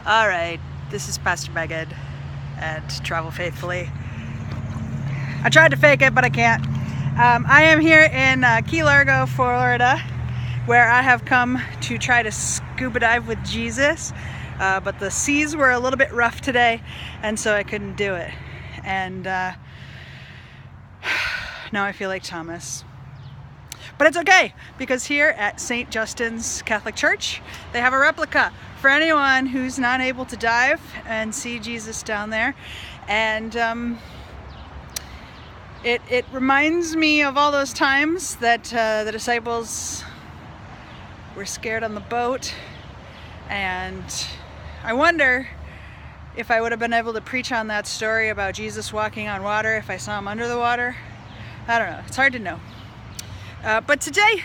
All right, this is Pastor Megan and Travel Faithfully. I tried to fake it, but I can't. I am here in Key Largo, Florida, where I have come to try to scuba dive with Jesus, but the seas were a little bit rough today, and so I couldn't do it. And now I feel like Thomas. But it's okay, because here at St. Justin's Catholic Church, they have a replica for anyone who's not able to dive and see Jesus down there. And it reminds me of all those times that the disciples were scared on the boat. And I wonder if I would have been able to preach on that story about Jesus walking on water if I saw him under the water. I don't know, it's hard to know. But today,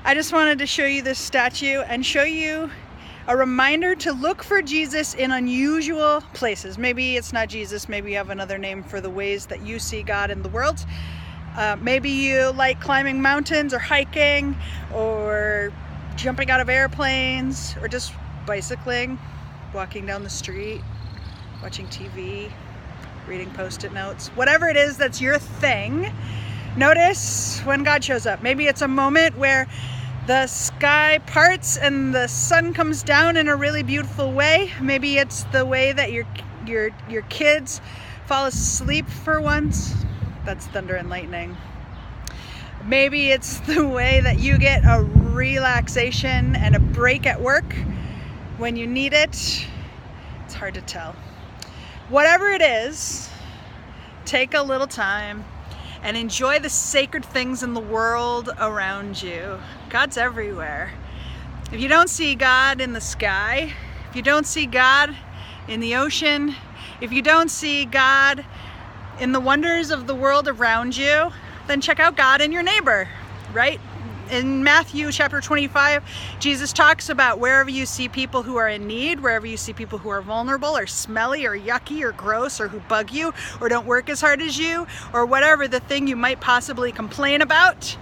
I just wanted to show you this statue and show you a reminder to look for Jesus in unusual places. Maybe it's not Jesus, maybe you have another name for the ways that you see God in the world. Maybe you like climbing mountains or hiking or jumping out of airplanes or just bicycling, walking down the street, watching TV, reading Post-it notes. Whatever it is that's your thing, notice when God shows up. Maybe it's a moment where the sky parts and the sun comes down in a really beautiful way. Maybe it's the way that your kids fall asleep for once. That's thunder and lightning. Maybe it's the way that you get a relaxation and a break at work when you need it. It's hard to tell. Whatever it is, take a little time and enjoy the sacred things in the world around you. God's everywhere. If you don't see God in the sky, if you don't see God in the ocean, if you don't see God in the wonders of the world around you, then check out God in your neighbor, right? In Matthew chapter 25, Jesus talks about wherever you see people who are in need, wherever you see people who are vulnerable or smelly or yucky or gross or who bug you or don't work as hard as you or whatever the thing you might possibly complain about,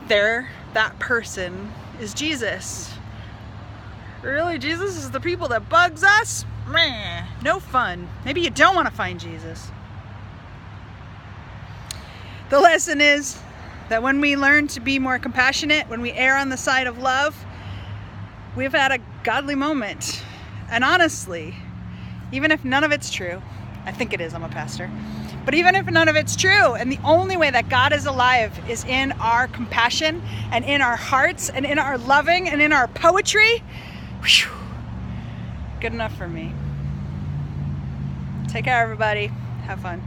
that person is Jesus. Really? Jesus is the people that bugs us? Meh, no fun. Maybe you don't want to find Jesus. The lesson is that when we learn to be more compassionate, when we err on the side of love, we've had a godly moment. And honestly, even if none of it's true, I think it is, I'm a pastor, but even if none of it's true, and the only way that God is alive is in our compassion and in our hearts and in our loving and in our poetry, whew, good enough for me. Take care, everybody. Have fun.